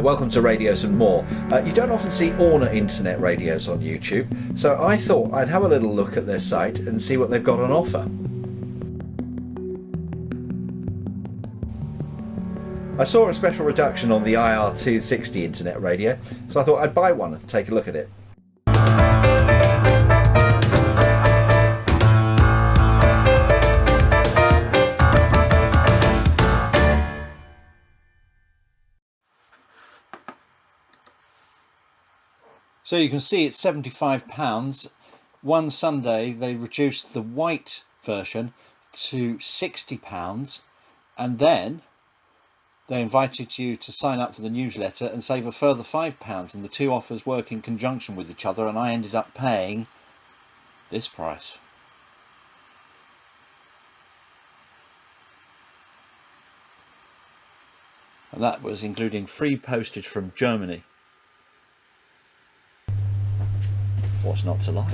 Welcome to Radios and More. You don't often see AUNA Internet Radios on YouTube, so I thought I'd have a little look at their site and see what they've got on offer. I saw a special reduction on the IR-260 Internet Radio, so I thought I'd buy one and take a look at it. So you can see it's £75. One Sunday they reduced the white version to £60, and then they invited you to sign up for the newsletter and save a further £5, and the two offers work in conjunction with each other, and I ended up paying this price. And that was including free postage from Germany. What's not to like?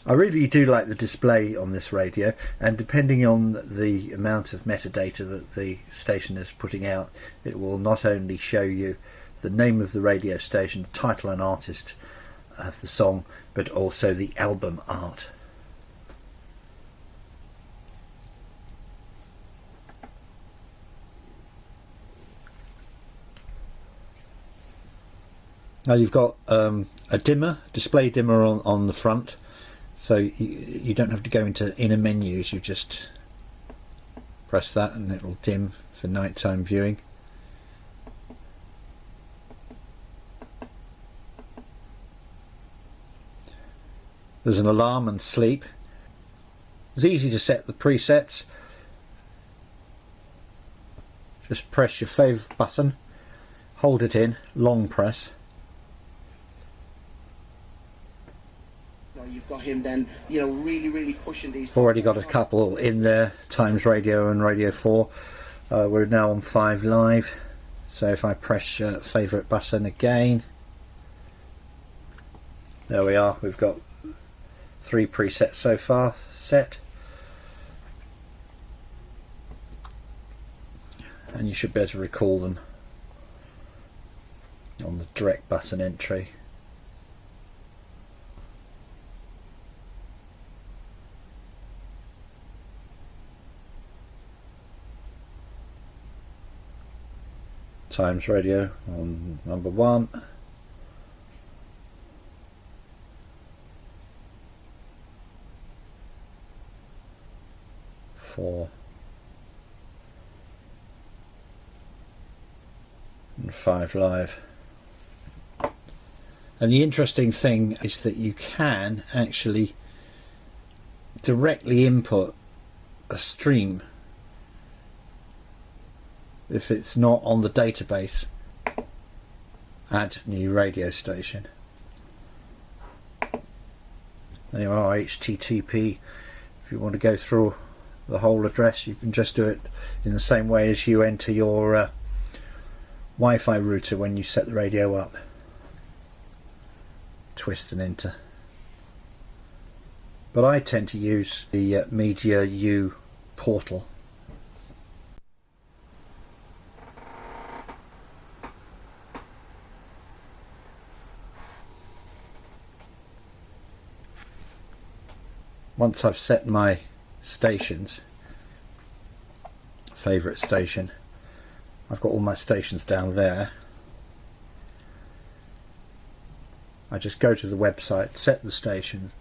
I really do like the display on this radio, and depending on the amount of metadata that the station is putting out, it will not only show you the name of the radio station, the title and artist of the song, but also the album art. Now you've got a display dimmer on the front, so you don't have to go into inner menus, you just press that and it will dim for nighttime viewing. There's an alarm and sleep. It's easy to set the presets. Just press your favourite button, hold it in, long press. You've got him then, you know, really pushing these. Already got a couple in there, Times Radio and Radio 4. We're now on 5 live, so if I press favourite button again, there we are. We've got 3 presets so far set, and you should be able to recall them on the direct button entry. Times radio on number 1. Four and 5 live. And the interesting thing is that you can actually directly input a stream if it's not on the database. Add new radio station. There you are, HTTP. If you want to go through the whole address, you can just do it in the same way as you enter your Wi-Fi router when you set the radio up. Twist and enter. But I tend to use the Media U portal. Once I've set my stations, favourite station, I've got all my stations down there. I just go to the website, set the stations,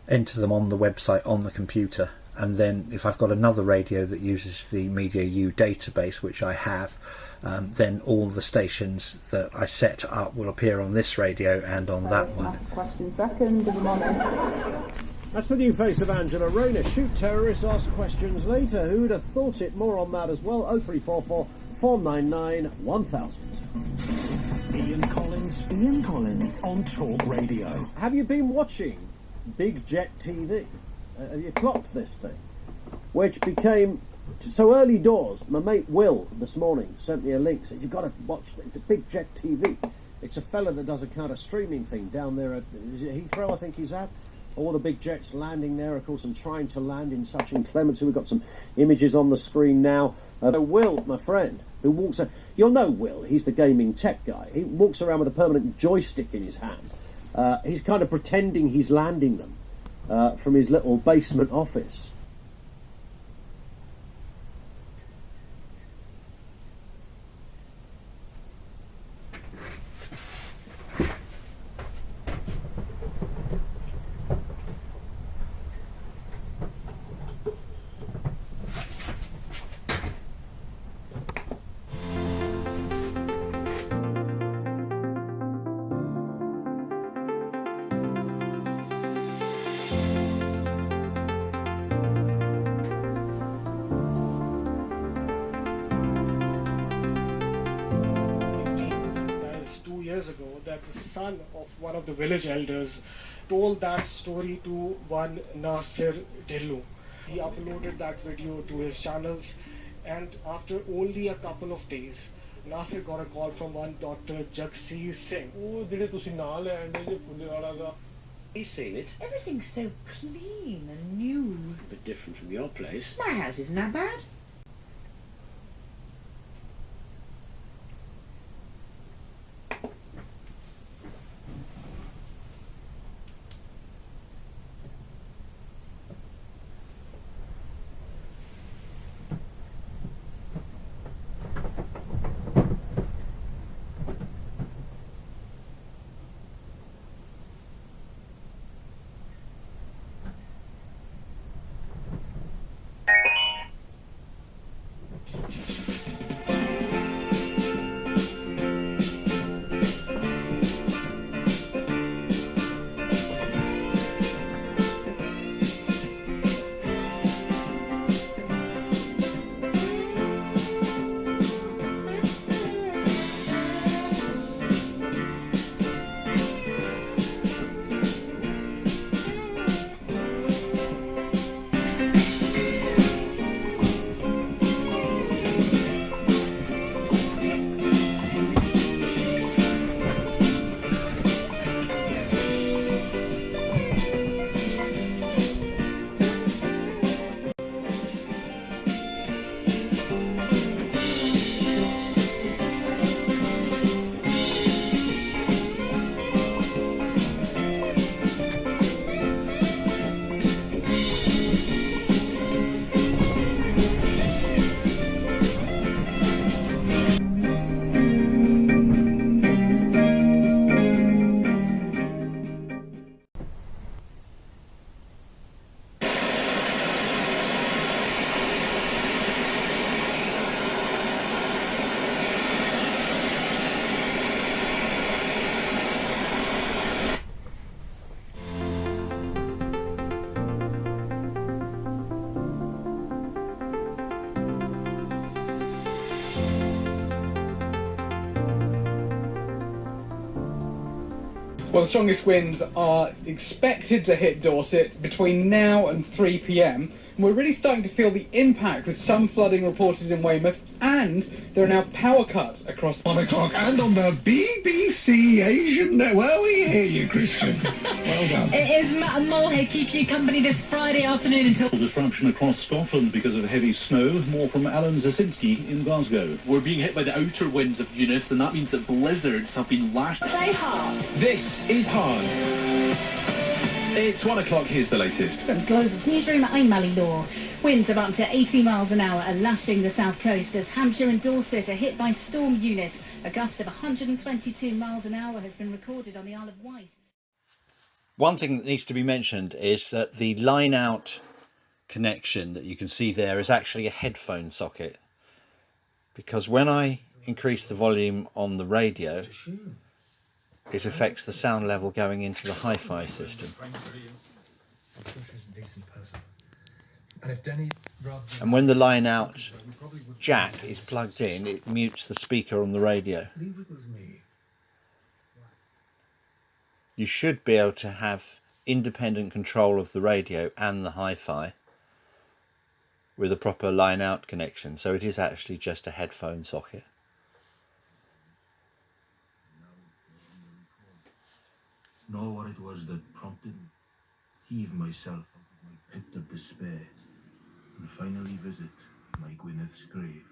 enter them on the website on the computer, and then if I've got another radio that uses the Media U database, which I have, then all the stations that I set up will appear on this radio and on that one. Question second, good morning. That's the new face of Angela Rayner. Shoot terrorists, ask questions later. Who'd have thought it? More on that as well. 0344 499 1000. Ian Collins on Talk Radio. Have you been watching Big Jet TV? Have you clocked this thing? Which became so early doors. My mate Will this morning sent me a link. Said you've got to watch the Big Jet TV. It's a fella that does a kind of streaming thing down there at Heathrow, I think he's at. All the big jets landing there, of course, and trying to land in such inclemency. We've got some images on the screen now. Will, my friend, who walks... You'll know Will, he's the gaming tech guy. He walks around with a permanent joystick in his hand. He's kind of pretending he's landing them from his little basement office. Ago that the son of one of the village elders told that story to one Nasir Dhillon. He uploaded that video to his channels, and after only a couple of days, Nasir got a call from one Dr. Jagsi Singh. He's seen it. Everything's so clean and new. A bit different from your place. My house isn't that bad. Well, the strongest winds are expected to hit Dorset between now and 3 p.m. We're really starting to feel the impact with some flooding reported in Weymouth, and there are now power cuts across 1 o'clock and on the BBC Asian Network. Well, we hear you, Christian. Well done. It is Matt and Mulhead keeping you company this Friday afternoon until... Disruption across Scotland because of heavy snow. More from Alan Zasinski in Glasgow. We're being hit by the outer winds of Eunice, and that means that blizzards have been lashed. They hard. This is hard. It's 1 o'clock, here's the latest. From Global's newsroom, I'm Mally Law. Winds of up to 80 miles an hour are lashing the south coast as Hampshire and Dorset are hit by Storm Eunice. A gust of 122 miles an hour has been recorded on the Isle of Wight. One thing that needs to be mentioned is that the line out connection that you can see there is actually a headphone socket, because when I increase the volume on the radio, it affects the sound level going into the hi-fi system. And when the line out jack is plugged in, it mutes the speaker on the radio. You should be able to have independent control of the radio and the hi-fi with a proper line out connection, so it is actually just a headphone socket. Know what it was that prompted me, heave myself out of my pit of despair, and finally visit my Gwyneth's grave.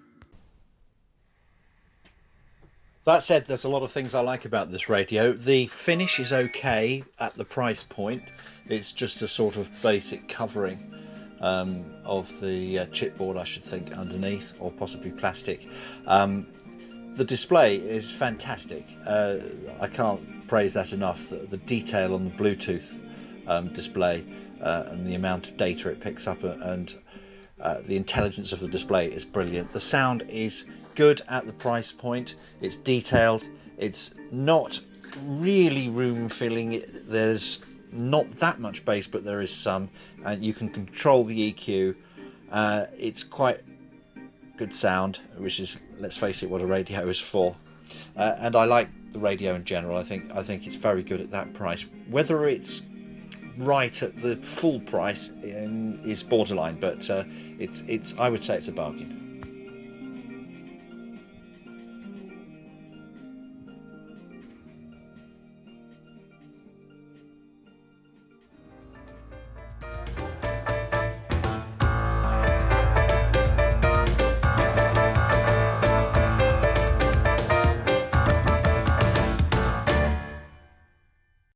That said, there's a lot of things I like about this radio. The finish is okay at the price point. It's just a sort of basic covering of the chipboard, I should think, underneath, or possibly plastic. The display is fantastic. I can't praise that enough. The detail on the Bluetooth display and the amount of data it picks up, and the intelligence of the display is brilliant. The sound is good at the price point. It's detailed. It's not really room filling. There's not that much bass, but there is some, and you can control the EQ. It's quite good sound, which is, let's face it, what a radio is for. And I like the radio in general. I think it's very good at that price. Whether it's right at the full price is borderline, but it's I would say it's a bargain.